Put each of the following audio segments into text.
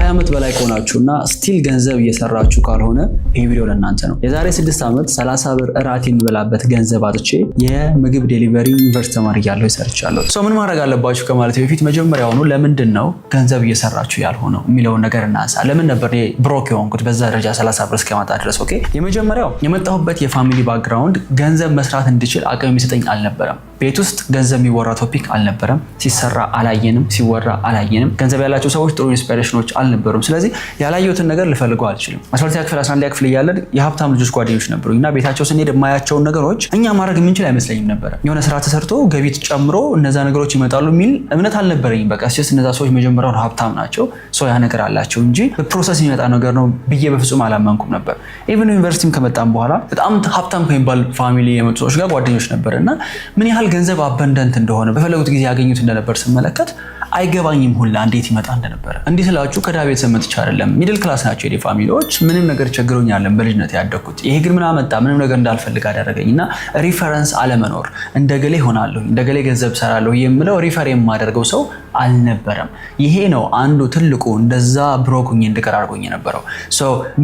ከ20 ዓመት በላይ ከሆናችሁና ስቲል ገንዘብ እየሰራችሁ ካልሆነ ይሄ ቪዲዮ ለእናንተ ነው። የዛሬ 6 ዓመት 30 ብር እራት የሚበላበት ገንዘብ አጥቼ የምግብ ዴሊቨሪ ዩኒቨርሲቲ ተማሪ እያለሁ ሰርቻለሁ። ምን ማድረግ አለባችሁ ከማለት በፊት መጀመሪያውኑ ለምንድን ነው ገንዘብ እየሰራችሁ ያልሆነው የሚለውን ነገር እናንሳ። ለምን ነበር ብሮክ የሆንኩት በዛ ደረጃ 30 ብር እስከማጣ ድረስ? ኦኬ፣ የመጀመሪያው የመጣሁበት የፋሚሊ ባክግራውንድ ገንዘብ መስራት እንድችል አቅም የሚሰጠኝ አልነበረም። ቤት ውስጥ ገንዘብ የሚወራ ቶፒክ አልነበረም። ሲሰራ አላየንም፣ ሲወራ አላየንም። ገንዘብ ያላቸው ሰዎች ጥሩ ኢንስፒሬሽኖች አልነበሩም። ስለዚህ ያላየሁትን ነገር ልፈልገው አልችልም። 12ኛ ክፍል 11ኛ ክፍል እያለን የሀብታም ልጆች ጓደኞች ነበሩ እና ቤታቸው ስንሄድ የማያቸውን ነገሮች እኛ ማድረግ የምንችል አይመስለኝም ነበር። የሆነ ስራ ተሰርቶ ገቢ ጨምሮ እነዛ ነገሮች ይመጣሉ የሚል እምነት አልነበረኝም። በቃ ሲስ እነዛ ሰዎች መጀመሪያውን ሀብታም ናቸው፣ ያ ነገር አላቸው እንጂ በፕሮሰስ የሚመጣ ነገር ነው ብዬ በፍጹም አላመንኩም ነበር። ኢቭን ዩኒቨርሲቲም ከመጣም በኋላ በጣም ሀብታም ከሚባል ፋሚሊ የመጡ ሰዎች ጋር ጓደኞች ነበር እና ምን ያህል ገንዘብ አበንደንት እንደሆነ በፈለጉት ጊዜ ያገኙት እንደነበር ስመለከት አይገባኝም ሁላ እንዴት ይመጣ እንደነበረ። እንዲህ ስላችሁ ከድሃ ቤተሰብ መጥቼ አይደለም፣ ሚድል ክላስ ናቸው የኔ ፋሚሊዎች። ምንም ነገር ቸግሮኛል በልጅነት ያደግኩት። ይሄ ግን ምን አመጣ? ምንም ነገር እንዳልፈልግ አደረገኝና ሪፈረንስ አለመኖር፣ እንደገሌ ሆናለሁ፣ እንደገሌ ገንዘብ ሰራለሁ የምለው ሪፈር የማደርገው ሰው አልነበረም። ይሄ ነው አንዱ ትልቁ እንደዛ ብሮኩኝ እንድቀር አድርጎኝ የነበረው።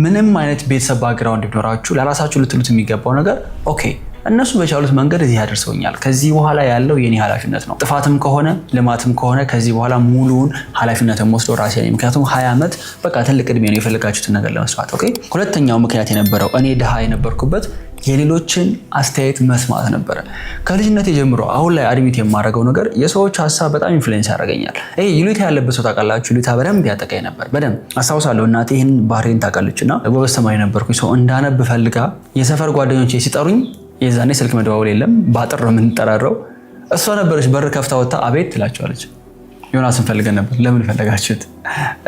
ምንም አይነት ቤተሰብ ባክግራውንድ ቢኖራችሁ ለራሳችሁ ልትሉት የሚገባው ነገር ኦኬ እነሱ በቻሉት መንገድ እዚህ ያደርሰውኛል፣ ከዚህ በኋላ ያለው የኔ ኃላፊነት ነው። ጥፋትም ከሆነ ልማትም ከሆነ ከዚህ በኋላ ሙሉውን ኃላፊነትን ወስዶ ራሴ ነኝ። ምክንያቱም 20 ዓመት በቃ ትልቅ እድሜ ነው የፈለጋችሁትን ነገር ለመስራት። ኦኬ። ሁለተኛው ምክንያት የነበረው እኔ ድሃ የነበርኩበት የሌሎችን አስተያየት መስማት ነበረ። ከልጅነት ጀምሮ አሁን ላይ አድሚት የማደርገው ነገር የሰዎች ሀሳብ በጣም ኢንፍሉዌንስ ያደርገኛል። ይሄ ይሉኝታ ያለበት ሰው ታውቃላችሁ፣ ይሉኝታ በደንብ ያጠቃኝ ነበር። በደንብ አስታውሳለሁ። እናቴ ይህን ባህሪን ታውቃለችና ጎበዝ ተማሪ ነበርኩኝ። ሰው እንዳነብ ፈልጋ የሰፈር ጓደኞቼ ሲጠሩኝ የዛኔ ስልክ መደዋወል የለም፣ ባጥር ነው የምንጠራረው። እሷ ነበረች በር ከፍታ ወጣ አቤት ትላቸዋለች። ዮናስን ፈልገን ነበር። ለምን ፈለጋችሁት?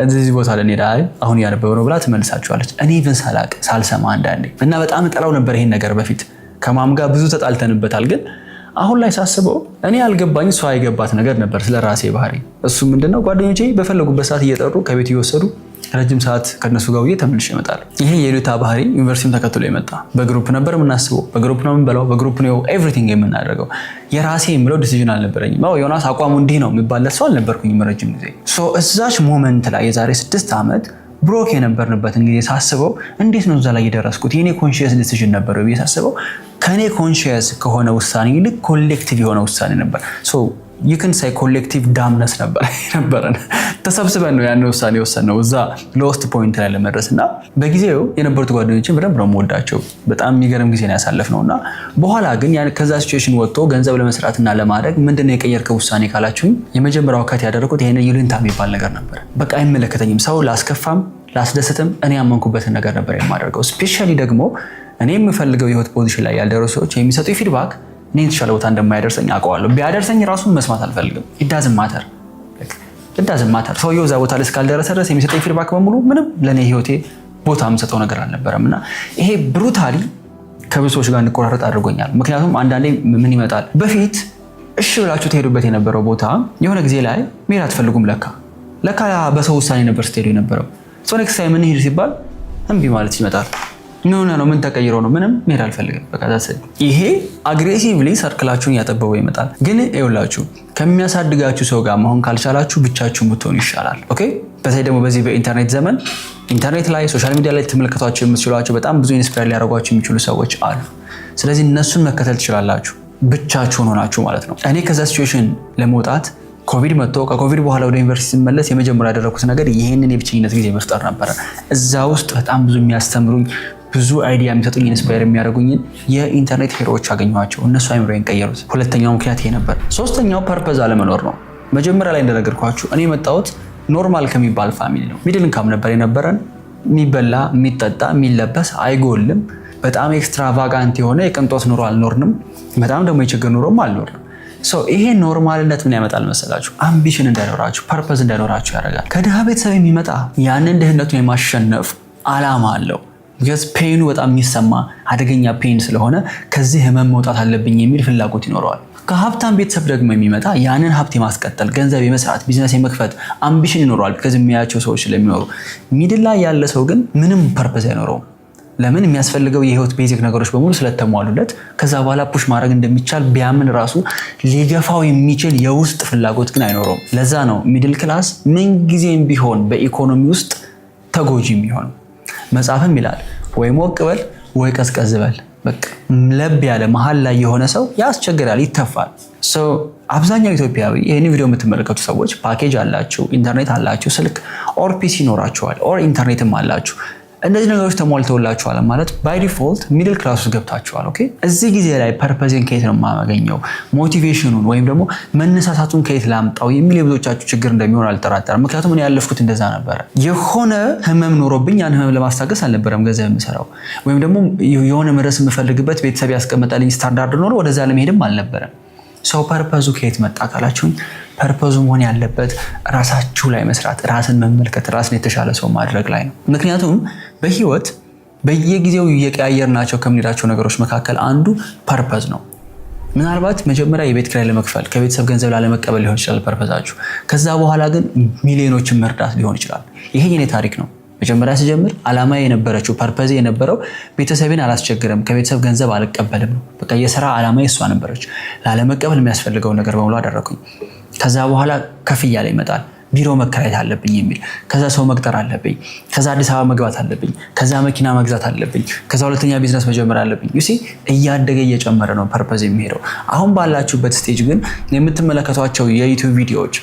እዚህ ቦታ ለኔዳ አሁን ያነበበ ነው ብላ ትመልሳችኋለች። እኔ ግን ሳላቅ ሳልሰማ አንዳንዴ እና በጣም ጠላው ነበር ይሄን ነገር። በፊት ከማም ጋር ብዙ ተጣልተንበታል። ግን አሁን ላይ ሳስበው እኔ ያልገባኝ እሷ የገባት ነገር ነበር ስለ ራሴ ባህሪ። እሱ ምንድነው ጓደኞቼ በፈለጉበት ሰዓት እየጠሩ ከቤት እየወሰዱ ረጅም ሰዓት ከነሱ ጋር ተመልሼ እመጣለሁ። ይሄ የሉታ ባህሪ ዩኒቨርሲቲም ተከትሎ የመጣ በግሩፕ ነበር የምናስበው፣ በግሩፕ ነው የምንበላው፣ በግሩፕ ነው ኤቭሪቲንግ የምናደርገው። የራሴ የምለው ዲሲዥን አልነበረኝም። ዮናስ አቋሙ እንዲህ ነው የሚባል ሰው አልነበርኩኝም ረጅም ጊዜ። እዛች ሞመንት ላይ የዛሬ 6 ዓመት ብሮክ የነበርንበትን ጊዜ ሳስበው እንዴት ነው እዛ ላይ የደረስኩት? የኔ ኮንሺየስ ዲሲዥን ነበር ብዬ ሳስበው ከኔ ኮንሺየስ ከሆነ ውሳኔ ይልቅ ኮሌክቲቭ የሆነ ውሳኔ ነበር። ይክን ሳይ ኮሌክቲቭ ዳምነስ ነበረን። ተሰብስበን ነው ያን ውሳኔ ወሰነው እዛ ሎስት ፖይንት ላይ ለመድረስ እና በጊዜው የነበሩት ጓደኞችን በደንብ ነው የምወዳቸው። በጣም የሚገርም ጊዜ ነው ያሳለፍነው እና በኋላ ግን ከዛ ሲቹዌሽን ወጥቶ ገንዘብ ለመስራትና ለማድረግ ምንድነው የቀየርከው ውሳኔ ካላችሁኝ የመጀመሪያው ከት ያደረኩት ይሄን ይሉኝታ የሚባል ነገር ነበር። በቃ አይመለከተኝም፣ ሰው ላስከፋም ላስደስትም እኔ ያመንኩበትን ነገር ነበር የማደርገው። ስፔሻሊ ደግሞ እኔ የምፈልገው የህይወት ፖዚሽን ላይ ያልደረሱ ሰዎች የሚሰጡ ፊድባክ እኔ የተሻለ ቦታ እንደማያደርሰኝ አውቀዋለሁ። ቢያደርሰኝ ራሱን መስማት አልፈልግም። ኢዳዝም ማተር ሰውየው እዛ ቦታ ላይ እስካልደረሰ ድረስ የሚሰጠኝ ፊድባክ በሙሉ ምንም ለእኔ ህይወቴ ቦታ የምሰጠው ነገር አልነበረም እና ይሄ ብሩታሊ ከብዙ ሰዎች ጋር እንቆራረጥ አድርጎኛል። ምክንያቱም አንዳንዴ ምን ይመጣል፣ በፊት እሺ ብላችሁ ትሄዱበት የነበረው ቦታ የሆነ ጊዜ ላይ መሄድ አትፈልጉም። ለካ በሰው ውሳኔ ነበር ስትሄዱ የነበረው። ኔክስት ታይም እንሂድ ሲባል እምቢ ማለት ይመጣል። ነው ምን ተቀይሮ ነው? ምንም መሄድ አልፈልግም። በቃ ይሄ አግሬሲቭሊ ሰርክላችሁን ያጠበበው ይመጣል። ግን ይኸውላችሁ ከሚያሳድጋችሁ ሰው ጋር መሆን ካልቻላችሁ ብቻችሁን ብትሆኑ ይሻላል። ኦኬ። በተለይ ደግሞ በዚህ በኢንተርኔት ዘመን ኢንተርኔት ላይ ሶሻል ሚዲያ ላይ ትመለከቷቸው የምትችሏቸው በጣም ብዙ ኢንስፓየር ሊያደርጓችሁ የሚችሉ ሰዎች አሉ። ስለዚህ እነሱን መከተል ትችላላችሁ፣ ብቻችሁን ሆናችሁ ማለት ነው። እኔ ከዛ ሲቹዌሽን ለመውጣት ኮቪድ መጥቶ ከኮቪድ በኋላ ወደ ዩኒቨርሲቲ ስመለስ የመጀመሪያ ያደረኩት ነገር ይሄንን የብቸኝነት ጊዜ መፍጠር ነበረ። እዛ ውስጥ በጣም ብዙ የሚያስተምሩኝ ብዙ አይዲያ የሚሰጡኝ ኢንስፓየር የሚያደርጉኝን የኢንተርኔት ሄሮዎች አገኘኋቸው። እነሱ አይምሮዬን ቀየሩት። ሁለተኛው ምክንያት ይሄ ነበር። ሶስተኛው ፐርፐዝ አለመኖር ነው። መጀመሪያ ላይ እንደነገርኳችሁ እኔ የመጣሁት ኖርማል ከሚባል ፋሚሊ ነው። ሚድል ኢንካም ነበር የነበረን። የሚበላ የሚጠጣ የሚለበስ አይጎልም። በጣም ኤክስትራቫጋንት የሆነ የቅንጦት ኑሮ አልኖርንም። በጣም ደግሞ የችግር ኑሮም አልኖርንም። ይሄ ኖርማልነት ምን ያመጣል መሰላችሁ? አምቢሽን እንዳይኖራችሁ፣ ፐርፐዝ እንዳይኖራችሁ ያደርጋል። ከድሃ ቤተሰብ የሚመጣ ያንን ድህነቱን የማሸነፍ አላማ አለው። ቢካዝ ፔኑ በጣም የሚሰማ አደገኛ ፔን ስለሆነ ከዚህ ህመም መውጣት አለብኝ የሚል ፍላጎት ይኖረዋል። ከሀብታም ቤተሰብ ደግሞ የሚመጣ ያንን ሀብት የማስቀጠል ገንዘብ የመስራት ቢዝነስ የመክፈት አምቢሽን ይኖረዋል። ከዚህ የሚያያቸው ሰዎች ስለሚኖሩ። ሚድል ላይ ያለ ሰው ግን ምንም ፐርፐዝ አይኖረውም። ለምን? የሚያስፈልገው የህይወት ቤዚክ ነገሮች በሙሉ ስለተሟሉለት ከዛ በኋላ ፑሽ ማድረግ እንደሚቻል ቢያምን ራሱ ሊገፋው የሚችል የውስጥ ፍላጎት ግን አይኖረውም። ለዛ ነው ሚድል ክላስ ምንጊዜም ቢሆን በኢኮኖሚ ውስጥ ተጎጂ የሚሆነው። መጽሐፍም ይላል ወይ ሞቅ በል ወይ ቀዝቀዝ በል። በቃ ለብ ያለ መሀል ላይ የሆነ ሰው ያስቸግራል፣ ይተፋል። አብዛኛው ኢትዮጵያዊ ይህን ቪዲዮ የምትመለከቱ ሰዎች ፓኬጅ አላችሁ፣ ኢንተርኔት አላችሁ፣ ስልክ ኦር ፒሲ ይኖራችኋል፣ ኦር ኢንተርኔትም አላችሁ። እነዚህ ነገሮች ተሟልተውላችኋል ማለት ባይ ዲፎልት ሚድል ክላስ ውስጥ ገብታችኋል። ኦኬ፣ እዚህ ጊዜ ላይ ፐርፐዝን ከየት ነው የማገኘው፣ ሞቲቬሽኑን ወይም ደግሞ መነሳሳቱን ከየት ላምጣው የሚል የብዙዎቻችሁ ችግር እንደሚሆን አልጠራጠርም። ምክንያቱም እኔ ያለፍኩት እንደዛ ነበረ። የሆነ ህመም ኖሮብኝ ያን ህመም ለማስታገስ አልነበረም ገንዘብ የምሰራው፣ ወይም ደግሞ የሆነ መድረስ የምፈልግበት ቤተሰብ ያስቀመጠልኝ ስታንዳርድ ኖሮ ወደዛ ለመሄድም አልነበረም። ሰው ፐርፐዙ ከየት መጣ ካላችሁኝ፣ ፐርፐዙ መሆን ያለበት ራሳችሁ ላይ መስራት፣ ራስን መመልከት፣ ራስን የተሻለ ሰው ማድረግ ላይ ነው። ምክንያቱም በህይወት በየጊዜው እየቀያየርናቸው ከምንሄዳቸው ነገሮች መካከል አንዱ ፐርፐዝ ነው። ምናልባት መጀመሪያ የቤት ኪራይ ለመክፈል ከቤተሰብ ገንዘብ ላለመቀበል ሊሆን ይችላል ፐርፐዛችሁ። ከዛ በኋላ ግን ሚሊዮኖችን መርዳት ሊሆን ይችላል። ይሄ የኔ ታሪክ ነው። መጀመሪያ ስጀምር ዓላማዬ የነበረችው ፐርፐዝ የነበረው ቤተሰቤን አላስቸግርም፣ ከቤተሰብ ገንዘብ አልቀበልም ነው። በቃ የሥራ ዓላማዬ እሷ ነበረች። ላለመቀበል የሚያስፈልገው ነገር በሙሉ አደረኩኝ። ከዛ በኋላ ከፍ እያለ ይመጣል። ቢሮ መከራየት አለብኝ የሚል፣ ከዛ ሰው መቅጠር አለብኝ፣ ከዛ አዲስ አበባ መግባት አለብኝ፣ ከዛ መኪና መግዛት አለብኝ፣ ከዛ ሁለተኛ ቢዝነስ መጀመር አለብኝ። ዩሲ እያደገ እየጨመረ ነው ፐርፐዝ የሚሄደው። አሁን ባላችሁበት ስቴጅ ግን የምትመለከቷቸው የዩቲዩብ ቪዲዮዎች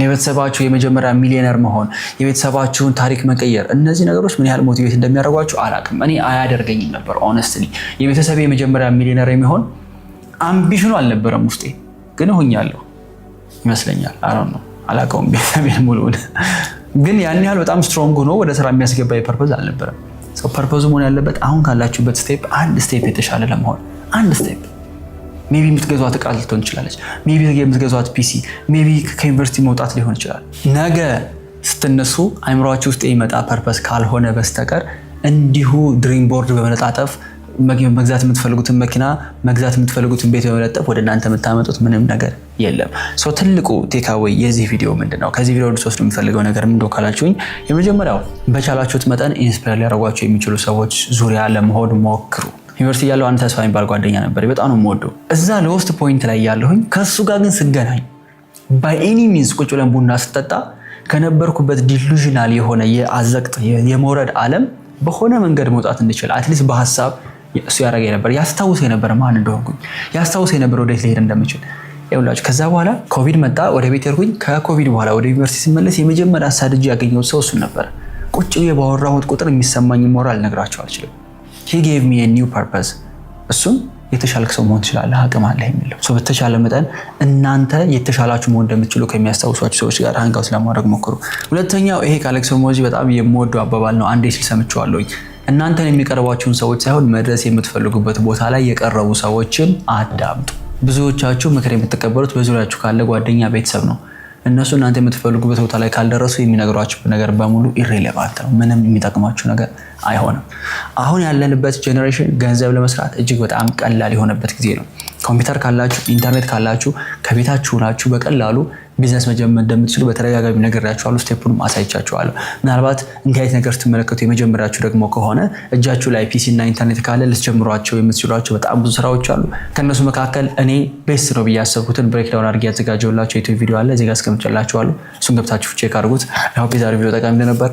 የቤተሰባችሁ የመጀመሪያ ሚሊዮነር መሆን፣ የቤተሰባችሁን ታሪክ መቀየር፣ እነዚህ ነገሮች ምን ያህል ሞቲቬት እንደሚያደርጓችሁ አላውቅም። እኔ አያደርገኝም ነበር ኦነስትሊ። የቤተሰብ የመጀመሪያ ሚሊዮነር የሚሆን አምቢሽኑ አልነበረም ውስጤ፣ ግን ሆኛለሁ ይመስለኛል። አላውቀውም ቤተሰቤን ሙሉውን። ግን ያን ያህል በጣም ስትሮንግ ሆኖ ወደ ስራ የሚያስገባ የፐርፐዝ አልነበረም። ፐርፐዙ መሆን ያለበት አሁን ካላችሁበት ስቴፕ አንድ ስቴፕ የተሻለ ለመሆን አንድ ስቴፕ። ሜቢ የምትገዟት ዕቃ ልትሆን ትችላለች። ሜቢ የምትገዟት ፒሲ፣ ሜቢ ከዩኒቨርሲቲ መውጣት ሊሆን ይችላል። ነገ ስትነሱ አይምሯችሁ ውስጥ የሚመጣ ፐርፐስ ካልሆነ በስተቀር እንዲሁ ድሪም ቦርድ በመለጣጠፍ መግዛት የምትፈልጉትን መኪና፣ መግዛት የምትፈልጉትን ቤት በመለጠፍ ወደ እናንተ የምታመጡት ምንም ነገር የለም። ትልቁ ቴካዌይ የዚህ ቪዲዮ ምንድነው? ከዚህ ቪዲዮ ልትወስዱ የምፈልገው ነገር ምንድነው ካላችሁኝ፣ የመጀመሪያው በቻላችሁት መጠን ኢንስፓየር ሊያደርጓችሁ የሚችሉ ሰዎች ዙሪያ ለመሆን ሞክሩ። ዩኒቨርሲቲ ያለው አንድ ተስፋ የሚባል ጓደኛ ነበር፣ በጣም ነው የምወደው። እዛ ለውስጥ ፖይንት ላይ ያለሁኝ ከሱ ጋር ግን ስገናኝ ባይ ኤኒ ሚንስ ቁጭ ብለን ቡና ስጠጣ ከነበርኩበት ዲሉዥናል የሆነ የአዘቅት የመውረድ ዓለም በሆነ መንገድ መውጣት እንድችል አትሊስት በሀሳብ እሱ ያደረገኝ ነበር። ያስታውሰኝ ነበር ማን እንደሆንኩኝ፣ ያስታውሰኝ ነበር ወዴት ልሄድ እንደምችል። ይኸውላችሁ ከዛ በኋላ ኮቪድ መጣ፣ ወደ ቤት ሄድኩኝ። ከኮቪድ በኋላ ወደ ዩኒቨርሲቲ ስመለስ የመጀመሪያ አሳድጄ ያገኘሁት ሰው እሱን ነበር። ቁጭ ብዬ ባወራሁት ቁጥር የሚሰማኝ ሞራል ነግራቸው አልችልም። he gave me a new purpose። እሱም የተሻልክ ሰው መሆን ትችላለህ፣ አቅም አለህ የሚለው። በተሻለ መጠን እናንተ የተሻላችሁ መሆን እንደምትችሉ ከሚያስታውሷችሁ ሰዎች ጋር ሃንጋውት ለማድረግ ሞክሩ። ሁለተኛው ይሄ ከአሌክስ ሆርሞዚ በጣም የምወደው አባባል ነው። አንዴ ሲል ሰምቼዋለሁኝ። እናንተን የሚቀርቧችሁን ሰዎች ሳይሆን መድረስ የምትፈልጉበት ቦታ ላይ የቀረቡ ሰዎችን አዳምጡ። ብዙዎቻችሁ ምክር የምትቀበሉት በዙሪያችሁ ካለ ጓደኛ፣ ቤተሰብ ነው። እነሱ እናንተ የምትፈልጉበት ቦታ ላይ ካልደረሱ የሚነግሯችሁ ነገር በሙሉ ኢሬሌቫንት ነው። ምንም የሚጠቅማችሁ ነገር አይሆንም። አሁን ያለንበት ጄኔሬሽን ገንዘብ ለመስራት እጅግ በጣም ቀላል የሆነበት ጊዜ ነው። ኮምፒውተር ካላችሁ፣ ኢንተርኔት ካላችሁ ከቤታችሁ ናችሁ በቀላሉ ቢዝነስ መጀመር እንደምትችሉ በተደጋጋሚ ነግሬያችኋለሁ። ስቴፑንም አሳይቻችኋለሁ። ምናልባት እንዲህ አይነት ነገር ስትመለከቱ የመጀመሪያችሁ ደግሞ ከሆነ እጃችሁ ላይ ፒሲ እና ኢንተርኔት ካለ ልትጀምሯቸው የምትችሏቸው በጣም ብዙ ስራዎች አሉ። ከእነሱ መካከል እኔ ቤስት ነው ብዬ ያሰብኩትን ብሬክዳውን አድርጌ ያዘጋጀሁላችሁ ዩቲዩብ ቪዲዮ አለ፣ እዚህ ጋር አስቀምጬላችኋለሁ። እሱን ገብታችሁ ቼክ አድርጉት። ሆፕ የዛሬው ቪዲዮ ጠቃሚ እንደነበር